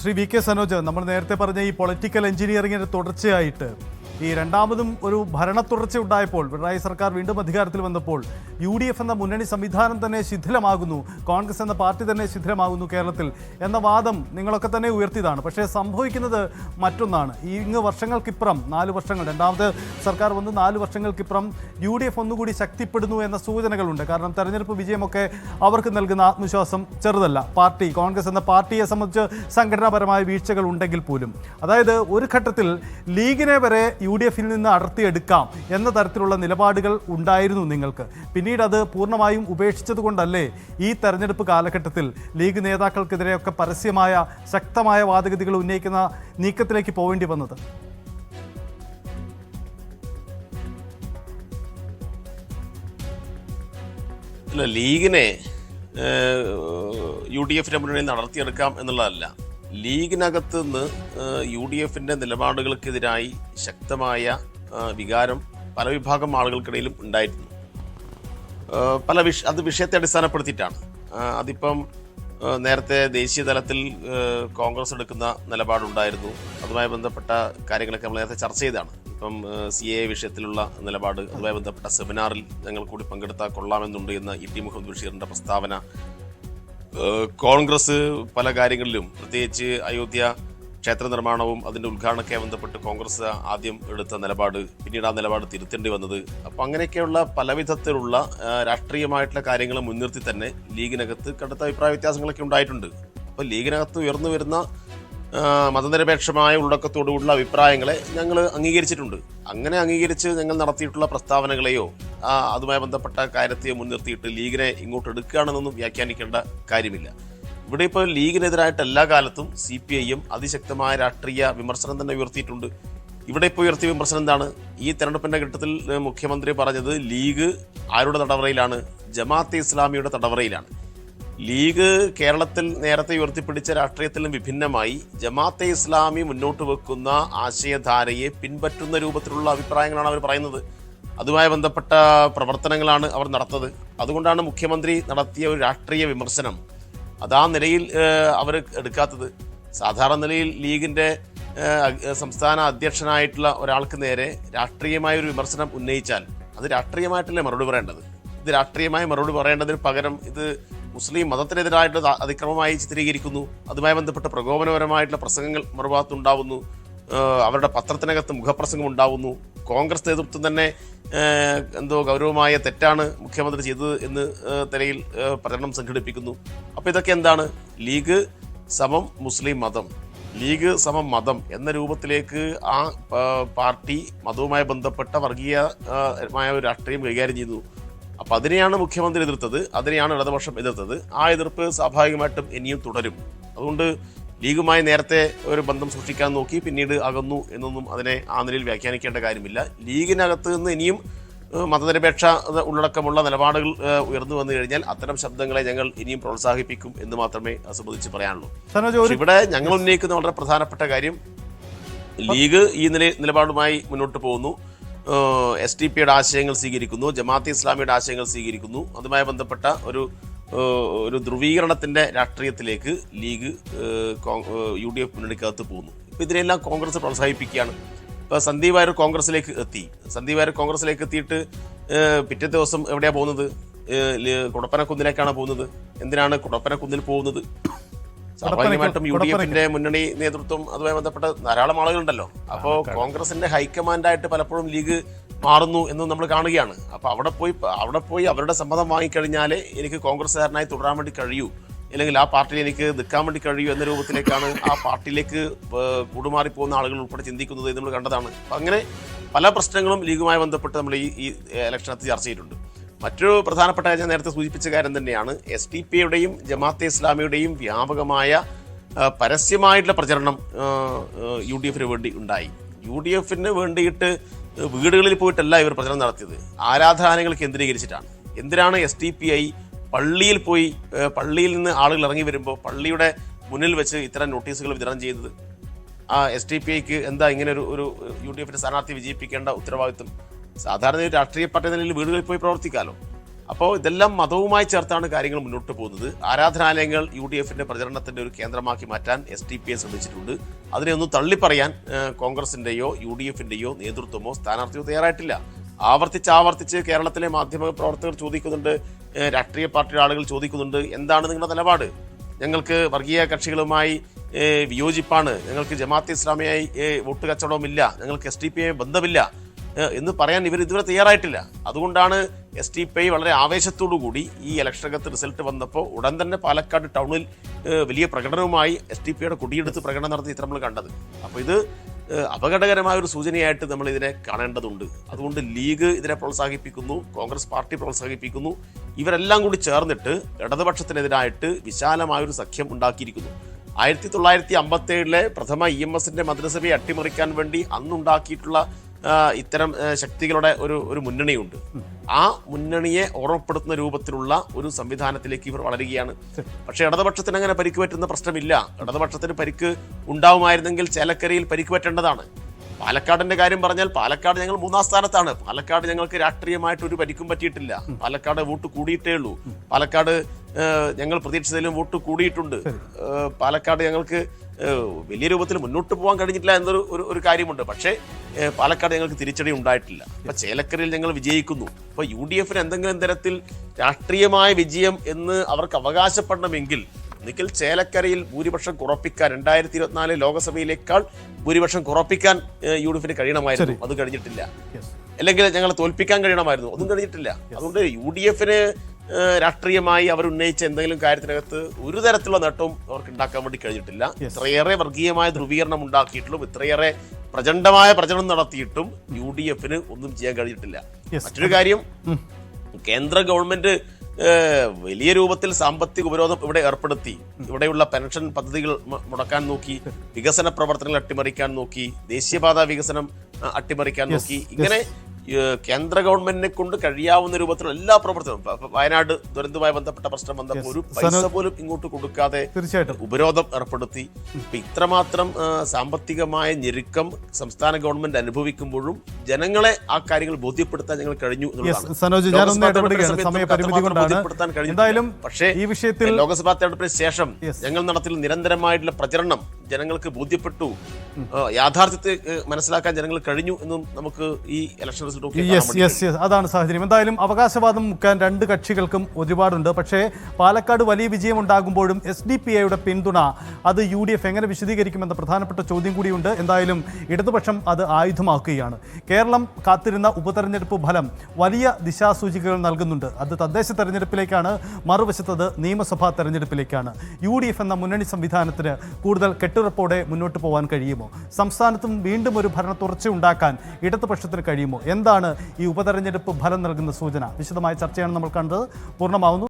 Shri V K Sanoj, നമ്മൾ നേരത്തെ പറഞ്ഞ ഈ പൊളിറ്റിക്കൽ എഞ്ചിനീയറിംഗിന്റെ തുടർച്ചയായിട്ട് ഈ രണ്ടാമതും ഒരു ഭരണ തുടർച്ച ഉണ്ടായപ്പോൾ, പിണറായി സർക്കാർ വീണ്ടും അധികാരത്തിൽ വന്നപ്പോൾ UDF എന്ന മുന്നണി സംവിധാനം തന്നെ ശിഥിലമാകുന്നു, കോൺഗ്രസ് എന്ന പാർട്ടി തന്നെ ശിഥിലമാകുന്നു കേരളത്തിൽ എന്ന വാദം നിങ്ങളൊക്കെ തന്നെ ഉയർത്തിയതാണ്. പക്ഷേ സംഭവിക്കുന്നത് മറ്റൊന്നാണ്. ഇങ്ങ് വർഷങ്ങൾക്കിപ്പുറം 4 വർഷങ്ങൾ, രണ്ടാമത്തെ സർക്കാർ വന്ന് 4 വർഷങ്ങൾക്കിപ്പുറം UDF ഒന്നുകൂടി ശക്തിപ്പെടുന്നു എന്ന സൂചനകളുണ്ട്. കാരണം തെരഞ്ഞെടുപ്പ് വിജയമൊക്കെ അവർക്ക് നൽകുന്ന ആത്മവിശ്വാസം ചെറുതല്ല. പാർട്ടി, കോൺഗ്രസ് എന്ന പാർട്ടിയെ സംബന്ധിച്ച് സംഘടനാപരമായ വീഴ്ചകൾ ഉണ്ടെങ്കിൽ പോലും, അതായത് ഒരു ഘട്ടത്തിൽ ലീഗിനെ വരെ UDF നിന്ന് അടർത്തിയെടുക്കാം എന്ന തരത്തിലുള്ള നിലപാടുകൾ ഉണ്ടായിരുന്നു നിങ്ങൾക്ക്. പിന്നീട് അത് പൂർണ്ണമായും ഉപേക്ഷിച്ചത് കൊണ്ടല്ലേ ഈ തെരഞ്ഞെടുപ്പ് കാലഘട്ടത്തിൽ ലീഗ് നേതാക്കൾക്കെതിരെയൊക്കെ പരസ്യമായ ശക്തമായ വാദഗതികൾ ഉന്നയിക്കുന്ന നീക്കത്തിലേക്ക് പോവേണ്ടി വന്നത്? അല്ല, ലീഗിനെ UDF മുന്നണിയിൽ നടത്തിയെടുക്കാം എന്നുള്ളതല്ല. ലീഗിനകത്ത് നിന്ന് UDF നിലപാടുകൾക്കെതിരായി ശക്തമായ വികാരം പല വിഭാഗം ആളുകൾക്കിടയിലും ഉണ്ടായിരുന്നു. അത് വിഷയത്തെ അടിസ്ഥാനപ്പെടുത്തിയിട്ടാണ്. അതിപ്പം നേരത്തെ ദേശീയ തലത്തിൽ കോൺഗ്രസ് എടുക്കുന്ന നിലപാടുണ്ടായിരുന്നു. അതുമായി ബന്ധപ്പെട്ട കാര്യങ്ങളൊക്കെ നമ്മൾ നേരത്തെ ചർച്ച ചെയ്തതാണ്. ഇപ്പം CAA വിഷയത്തിലുള്ള നിലപാട്, അതുമായി ബന്ധപ്പെട്ട സെമിനാറിൽ ഞങ്ങൾ കൂടി പങ്കെടുത്താൽ കൊള്ളാമെന്നുണ്ട് എന്ന ET മുഹമ്മദ് ബഷീറിന്റെ പ്രസ്താവന, കോൺഗ്രസ് പല കാര്യങ്ങളിലും, പ്രത്യേകിച്ച് അയോധ്യ ക്ഷേത്ര നിർമ്മാണവും അതിൻ്റെ ഉദ്ഘാടനമൊക്കെ ബന്ധപ്പെട്ട് കോൺഗ്രസ് ആദ്യം എടുത്ത നിലപാട്, പിന്നീട് ആ നിലപാട് തിരുത്തേണ്ടി വന്നത്. അപ്പം അങ്ങനെയൊക്കെയുള്ള പലവിധത്തിലുള്ള രാഷ്ട്രീയമായിട്ടുള്ള കാര്യങ്ങൾ മുൻനിർത്തി തന്നെ ലീഗിനകത്ത് കടുത്ത അഭിപ്രായ വ്യത്യാസങ്ങളൊക്കെ ഉണ്ടായിട്ടുണ്ട്. അപ്പോൾ ലീഗിനകത്ത് ഉയർന്നു വരുന്ന മതനിരപേക്ഷമായ ഉള്ളടക്കത്തോടുള്ള അഭിപ്രായങ്ങളെ ഞങ്ങൾ അംഗീകരിച്ചിട്ടുണ്ട്. അങ്ങനെ അംഗീകരിച്ച് ഞങ്ങൾ നടത്തിയിട്ടുള്ള പ്രസ്താവനകളെയോ അതുമായി ബന്ധപ്പെട്ട കാര്യത്തെയോ മുൻനിർത്തിയിട്ട് ലീഗിനെ ഇങ്ങോട്ട് എടുക്കുകയാണെന്നൊന്നും വ്യാഖ്യാനിക്കേണ്ട കാര്യമില്ല. ഇവിടെ ഇപ്പോൾ ലീഗിനെതിരായിട്ട് എല്ലാ കാലത്തും CPIM അതിശക്തമായ രാഷ്ട്രീയ വിമർശനം തന്നെ ഉയർത്തിയിട്ടുണ്ട്. ഇവിടെ ഇപ്പോൾ ഉയർത്തിയ വിമർശനം എന്താണ്? ഈ തെരഞ്ഞെടുപ്പിന്റെ ഘട്ടത്തിൽ മുഖ്യമന്ത്രി പറഞ്ഞത് ലീഗ് ആരുടെ തടവറയിലാണ്? ജമാഅത്തെ ഇസ്ലാമിയുടെ തടവറയിലാണ്. ലീഗ് കേരളത്തിൽ നേരത്തെ ഉയർത്തിപ്പിടിച്ച രാഷ്ട്രീയത്തിലും വിഭിന്നമായി ജമാഅത്തെ ഇസ്ലാമി മുന്നോട്ട് വെക്കുന്ന ആശയധാരയെ പിൻപറ്റുന്ന രൂപത്തിലുള്ള അഭിപ്രായങ്ങളാണ് അവർ പറയുന്നത്. അതുമായി ബന്ധപ്പെട്ട പ്രവർത്തനങ്ങളാണ് അവർ നടത്തുന്നത്. അതുകൊണ്ടാണ് മുഖ്യമന്ത്രി നടത്തിയ ഒരു രാഷ്ട്രീയ വിമർശനം അതാ നിലയിൽ അവർ എടുക്കാത്തത്. സാധാരണ നിലയിൽ ലീഗിന്റെ സംസ്ഥാന അധ്യക്ഷനായിട്ടുള്ള ഒരാൾക്ക് നേരെ രാഷ്ട്രീയമായ ഒരു വിമർശനം ഉന്നയിച്ചാൽ അത് രാഷ്ട്രീയമായിട്ടല്ലേ മറുപടി പറയേണ്ടത്. ഇത് രാഷ്ട്രീയമായി മറുപടി പറയേണ്ടതിന് പകരം ഇത് മുസ്ലിം മതത്തിനെതിരായിട്ടുള്ള അതിക്രമമായി ചിത്രീകരിക്കുന്നു. അതുമായി ബന്ധപ്പെട്ട പ്രകോപനപരമായിട്ടുള്ള പ്രസംഗങ്ങൾ മറുഭാഗത്തുണ്ടാവുന്നു. അവരുടെ പത്രത്തിനകത്ത് മുഖപ്രസംഗം ഉണ്ടാവുന്നു. കോൺഗ്രസ് നേതൃത്വം തന്നെ എന്തോ ഗൗരവമായ തെറ്റാണ് മുഖ്യമന്ത്രി ചെയ്തത് എന്ന് നിലയിൽ പ്രചരണം സംഘടിപ്പിക്കുന്നു. അപ്പോൾ ഇതൊക്കെ എന്താണ്? ലീഗ് സമം മുസ്ലിം മതം, ലീഗ് സമം മതം എന്ന രൂപത്തിലേക്ക് ആ പാർട്ടി മതവുമായി ബന്ധപ്പെട്ട വർഗീയമായ ഒരു രാഷ്ട്രീയം കൈകാര്യം ചെയ്തു. അപ്പം അതിനെയാണ് മുഖ്യമന്ത്രി എതിർത്തത്, അതിനെയാണ് ഇടതുപക്ഷം എതിർത്തത്. ആ എതിർപ്പ് സ്വാഭാവികമായിട്ടും ഇനിയും തുടരും. അതുകൊണ്ട് ലീഗുമായി നേരത്തെ ഒരു ബന്ധം സൂക്ഷിക്കാൻ നോക്കി, പിന്നീട് അകന്നു എന്നൊന്നും അതിനെ ആ നിലയിൽ വ്യാഖ്യാനിക്കേണ്ട കാര്യമില്ല. ലീഗിനകത്ത് നിന്ന് ഇനിയും മതനിരപേക്ഷ ഉള്ളടക്കമുള്ള നിലപാടുകൾ ഉയർന്നു വന്നു കഴിഞ്ഞാൽ അത്തരം ശബ്ദങ്ങളെ ഞങ്ങൾ ഇനിയും പ്രോത്സാഹിപ്പിക്കും എന്ന് മാത്രമേ അത് സംബന്ധിച്ച് പറയാനുള്ളൂ. ഇവിടെ ഞങ്ങൾ ഉന്നയിക്കുന്ന വളരെ പ്രധാനപ്പെട്ട കാര്യം, ലീഗ് ഈ നിലപാടുമായി മുന്നോട്ട് പോകുന്നു, SDP ആശയങ്ങൾ സ്വീകരിക്കുന്നു, ജമാഅത്തെ ഇസ്ലാമിയുടെ ആശയങ്ങൾ സ്വീകരിക്കുന്നു. അതുമായി ബന്ധപ്പെട്ട ഒരു ധ്രുവീകരണത്തിന്റെ രാഷ്ട്രീയത്തിലേക്ക് ലീഗ് UDF മുന്നണിക്കകത്ത് പോകുന്നു. ഇപ്പം ഇതിനെല്ലാം കോൺഗ്രസ് പ്രോത്സാഹിപ്പിക്കുകയാണ്. ഇപ്പോൾ സന്ദീപ് വാര്യർ കോൺഗ്രസിലേക്ക് എത്തി. സന്ദീപ് വാര്യർ കോൺഗ്രസിലേക്ക് എത്തിയിട്ട് പിറ്റേ ദിവസം എവിടെയാണ് പോകുന്നത്? കുടപ്പനക്കുന്നിലേക്കാണ് പോകുന്നത്. എന്തിനാണ് കുടപ്പനക്കുന്നിൽ പോകുന്നത്? സ്വാഭാവികമായിട്ടും UDF മുന്നണി നേതൃത്വം അതുമായി ബന്ധപ്പെട്ട ധാരാളം ആളുകളുണ്ടല്ലോ. അപ്പോൾ കോൺഗ്രസിന്റെ ഹൈക്കമാൻഡായിട്ട് പലപ്പോഴും ലീഗ് മാറുന്നു എന്ന് നമ്മൾ കാണുകയാണ്. അപ്പോൾ അവിടെ പോയി അവരുടെ സമ്മതം വാങ്ങിക്കഴിഞ്ഞാലേ എനിക്ക് കോൺഗ്രസ്സുകാരനായി തുടരാൻ വേണ്ടി കഴിയൂ, അല്ലെങ്കിൽ ആ പാർട്ടിയിൽ എനിക്ക് നിൽക്കാൻ വേണ്ടി കഴിയൂ എന്ന രൂപത്തിലേക്കാണ് ആ പാർട്ടിയിലേക്ക് കൂടുമാറിപ്പോകുന്ന ആളുകൾ ഉൾപ്പെടെ ചിന്തിക്കുന്നത് നമ്മൾ കണ്ടതാണ്. അപ്പം അങ്ങനെ പല പ്രശ്നങ്ങളും ലീഗുമായി ബന്ധപ്പെട്ട് നമ്മൾ ഈ ഇലക്ഷനകത്ത് ചർച്ച ചെയ്തിട്ടുണ്ട്. മറ്റൊരു പ്രധാനപ്പെട്ട ഞാൻ നേരത്തെ സൂചിപ്പിച്ച കാര്യം തന്നെയാണ്, SDP ജമാഅത്തെ ഇസ്ലാമിയുടെയും വ്യാപകമായ പരസ്യമായിട്ടുള്ള പ്രചരണം UDF വേണ്ടി ഉണ്ടായി. UDF വേണ്ടിയിട്ട് വീടുകളിൽ പോയിട്ടല്ല ഇവർ പ്രചരണം നടത്തിയത്, ആരാധനാലയങ്ങൾ കേന്ദ്രീകരിച്ചിട്ടാണ്. എന്തിനാണ് SDP പള്ളിയിൽ പോയി, പള്ളിയിൽ നിന്ന് ആളുകൾ ഇറങ്ങി വരുമ്പോൾ പള്ളിയുടെ മുന്നിൽ വെച്ച് ഇത്തരം നോട്ടീസുകൾ വിതരണം ചെയ്തത്? ആ SDP എന്താ ഇങ്ങനെ ഒരു UDF സ്ഥാനാർത്ഥി വിജയിപ്പിക്കേണ്ട ഉത്തരവാദിത്വം? സാധാരണ ഒരു രാഷ്ട്രീയ പാർട്ടി നിലയിൽ വീടുകളിൽ പോയി പ്രവർത്തിക്കാമല്ലോ. അപ്പോൾ ഇതെല്ലാം മതവുമായി ചേർത്താണ് കാര്യങ്ങൾ മുന്നോട്ട് പോകുന്നത്. ആരാധനാലയങ്ങൾ UDFന്റെ പ്രചരണത്തിന്റെ ഒരു കേന്ദ്രമാക്കി മാറ്റാൻ SDPI ശ്രമിച്ചിട്ടുണ്ട്. അതിനെ ഒന്നും തള്ളിപ്പറയാൻ കോൺഗ്രസിന്റെയോ UDFന്റെയോ നേതൃത്വമോ സ്ഥാനാർത്ഥിയോ തയ്യാറായിട്ടില്ല. ആവർത്തിച്ച് കേരളത്തിലെ മാധ്യമ പ്രവർത്തകർ ചോദിക്കുന്നുണ്ട്, രാഷ്ട്രീയ പാർട്ടിയുടെ ആളുകൾ ചോദിക്കുന്നുണ്ട്, എന്താണ് നിങ്ങളുടെ നിലപാട്? ഞങ്ങൾക്ക് വർഗീയ കക്ഷികളുമായി വിയോജിപ്പാണ്, ഞങ്ങൾക്ക് ജമാഅത്തെ ഇസ്ലാമിയായി വോട്ട് കച്ചവടവുമില്ല, ഞങ്ങൾക്ക് SDPI ബന്ധമില്ല എന്ന് പറയാൻ ഇവർ ഇതുവരെ തയ്യാറായിട്ടില്ല. അതുകൊണ്ടാണ് SDPI വളരെ ആവേശത്തോടു കൂടി ഈ ഇലക്ഷനകത്ത് റിസൾട്ട് വന്നപ്പോൾ ഉടൻ തന്നെ പാലക്കാട് ടൗണിൽ വലിയ പ്രകടനവുമായി SDPIയുടെ കൊടിയെടുത്ത് പ്രകടനം നടത്തി ചിത്രം നമ്മൾ കണ്ടത്. അപ്പോൾ ഇത് അപകടകരമായ ഒരു സൂചനയായിട്ട് നമ്മൾ ഇതിനെ കാണേണ്ടതുണ്ട്. അതുകൊണ്ട് ലീഗ് ഇതിനെ പ്രോത്സാഹിപ്പിക്കുന്നു, കോൺഗ്രസ് പാർട്ടി പ്രോത്സാഹിപ്പിക്കുന്നു. ഇവരെല്ലാം കൂടി ചേർന്നിട്ട് ഇടതുപക്ഷത്തിനെതിരായിട്ട് വിശാലമായൊരു സഖ്യം ഉണ്ടാക്കിയിരിക്കുന്നു. 1957 പ്രഥമ EMSന്റെ മന്ത്രിസഭയെ അട്ടിമറിക്കാൻ വേണ്ടി അന്നുണ്ടാക്കിയിട്ടുള്ള ഇത്തരം ശക്തികളുടെ ഒരു മുന്നണിയുണ്ട്. ആ മുന്നണിയെ ഓർമ്മപ്പെടുത്തുന്ന രൂപത്തിലുള്ള ഒരു സംവിധാനത്തിലേക്ക് ഇവർ വളരുകയാണ്. പക്ഷേ ഇടതുപക്ഷത്തിന് അങ്ങനെ പരിക്ക് പറ്റുന്ന പ്രശ്നമില്ല. ഇടതുപക്ഷത്തിന് പരിക്ക് ഉണ്ടാവുമായിരുന്നെങ്കിൽ ചേലക്കരയിൽ പരിക്ക് പറ്റേണ്ടതാണ്. പാലക്കാടിന്റെ കാര്യം പറഞ്ഞാൽ പാലക്കാട് ഞങ്ങൾ 3-ാം സ്ഥാനത്താണ്. പാലക്കാട് ഞങ്ങൾക്ക് രാഷ്ട്രീയമായിട്ട് ഒരു പരിക്കും പറ്റിയിട്ടില്ല. പാലക്കാട് വോട്ട് കൂടിയിട്ടേ ഉള്ളൂ. പാലക്കാട് ഞങ്ങൾ പ്രതീക്ഷിച്ചതിലും വോട്ട് കൂടിയിട്ടുണ്ട്. പാലക്കാട് ഞങ്ങൾക്ക് വലിയ രൂപത്തിൽ മുന്നോട്ട് പോകാൻ കഴിഞ്ഞിട്ടില്ല എന്നൊരു ഒരു കാര്യമുണ്ട്. പക്ഷേ പാലക്കാട് ഞങ്ങൾക്ക് തിരിച്ചടി ഉണ്ടായിട്ടില്ല. അപ്പൊ ചേലക്കരയിൽ ഞങ്ങൾ വിജയിക്കുന്നു. അപ്പൊ UDFന് എന്തെങ്കിലും തരത്തിൽ രാഷ്ട്രീയമായ വിജയം എന്ന് അവർക്ക് അവകാശപ്പെടണമെങ്കിൽ ഒന്നുകിൽ ചേലക്കരയിൽ ഭൂരിപക്ഷം കുറപ്പിക്കാൻ 2024 ലോകസഭയിലേക്കാൾ ഭൂരിപക്ഷം കുറപ്പിക്കാൻ UDFന് കഴിയണമായിരുന്നു. അത് കഴിഞ്ഞിട്ടില്ല. അല്ലെങ്കിൽ ഞങ്ങളെ തോൽപ്പിക്കാൻ കഴിയണമായിരുന്നു. അതും കഴിഞ്ഞിട്ടില്ല. അതുകൊണ്ട് UDFന് രാഷ്ട്രീയമായി അവർ ഉന്നയിച്ച എന്തെങ്കിലും കാര്യത്തിനകത്ത് ഒരു തരത്തിലുള്ള നേട്ടവും അവർക്ക് ഉണ്ടാക്കാൻ വേണ്ടി കഴിഞ്ഞിട്ടില്ല. ഇത്രയേറെ വർഗീയമായ ധ്രുവീകരണം ഉണ്ടാക്കിയിട്ടും ഇത്രയേറെ പ്രചണ്ഡമായ പ്രചരണം നടത്തിയിട്ടും UDFന് ഒന്നും ചെയ്യാൻ കഴിഞ്ഞിട്ടില്ല. മറ്റൊരു കാര്യം, കേന്ദ്ര ഗവൺമെന്റ് വലിയ രൂപത്തിൽ സാമ്പത്തിക ഉപരോധം ഇവിടെ ഏർപ്പെടുത്തി. ഇവിടെയുള്ള പെൻഷൻ പദ്ധതികൾ മുടക്കാൻ നോക്കി, വികസന പ്രവർത്തനങ്ങൾ അട്ടിമറിക്കാൻ നോക്കി, ദേശീയപാത വികസനം അട്ടിമറിക്കാൻ നോക്കി. ഇങ്ങനെ കേന്ദ്ര ഗവൺമെന്റിനെ കൊണ്ട് കഴിയാവുന്ന രൂപത്തിലുള്ള എല്ലാ പ്രവർത്തനവും, വയനാട് ദുരന്തവുമായി ബന്ധപ്പെട്ട പ്രശ്നം വന്നപ്പോൾ ഒരു പൈസ പോലും ഇങ്ങോട്ട് കൊടുക്കാതെ ഉപരോധം ഏർപ്പെടുത്തി. ഇത്രമാത്രം സാമ്പത്തികമായ ഞെരുക്കം സംസ്ഥാന ഗവൺമെന്റ് അനുഭവിക്കുമ്പോഴും ജനങ്ങളെ ആ കാര്യങ്ങൾ ബോധ്യപ്പെടുത്താൻ ഞങ്ങൾ കഴിഞ്ഞു എന്നുള്ളതാണ്. പക്ഷേ ഈ വിഷയത്തിൽ ലോക്സഭാ തെരഞ്ഞെടുപ്പിന് ശേഷം ഞങ്ങൾ നടത്തിയ നിരന്തരമായിട്ടുള്ള പ്രചരണം ജനങ്ങൾക്ക് ബോധ്യപ്പെട്ടു. യാഥാർത്ഥ്യത്തെ മനസ്സിലാക്കാൻ ജനങ്ങൾ കഴിഞ്ഞു എന്നും നമുക്ക് ഈ ഇലക്ഷൻ അതാണ് സാഹചര്യം. എന്തായാലും അവകാശവാദം മുക്കാൻ രണ്ട് കക്ഷികൾക്കും ഒരുപാടുണ്ട്. പക്ഷേ പാലക്കാട് വലിയ വിജയം ഉണ്ടാകുമ്പോഴും SDPIയുടെ പിന്തുണ അത് UDF എങ്ങനെ വിശദീകരിക്കുമെന്ന പ്രധാനപ്പെട്ട ചോദ്യം കൂടിയുണ്ട്. എന്തായാലും ഇടതുപക്ഷം അത് ആയുധമാക്കുകയാണ്. കേരളം കാത്തിരുന്ന ഉപതെരഞ്ഞെടുപ്പ് ഫലം വലിയ ദിശാസൂചികകൾ നൽകുന്നുണ്ട്. അത് തദ്ദേശ തെരഞ്ഞെടുപ്പിലേക്കാണ്, മറുവശത്തത് നിയമസഭാ തെരഞ്ഞെടുപ്പിലേക്കാണ്. UDF എന്ന മുന്നണി സംവിധാനത്തിന് കൂടുതൽ കെട്ടുറപ്പോടെ മുന്നോട്ട് പോകാൻ കഴിയുമോ? സംസ്ഥാനത്തും വീണ്ടും ഒരു ഭരണ തുടർച്ച ഉണ്ടാക്കാൻ ഇടതുപക്ഷത്തിന് കഴിയുമോ? എന്താണ് ഈ ഉപതെരഞ്ഞെടുപ്പ് ഫലം നൽകുന്ന സൂചന? വിശദമായ ചർച്ചയാണ് നമ്മൾ കണ്ടത്. പൂർണ്ണമാവുന്നു.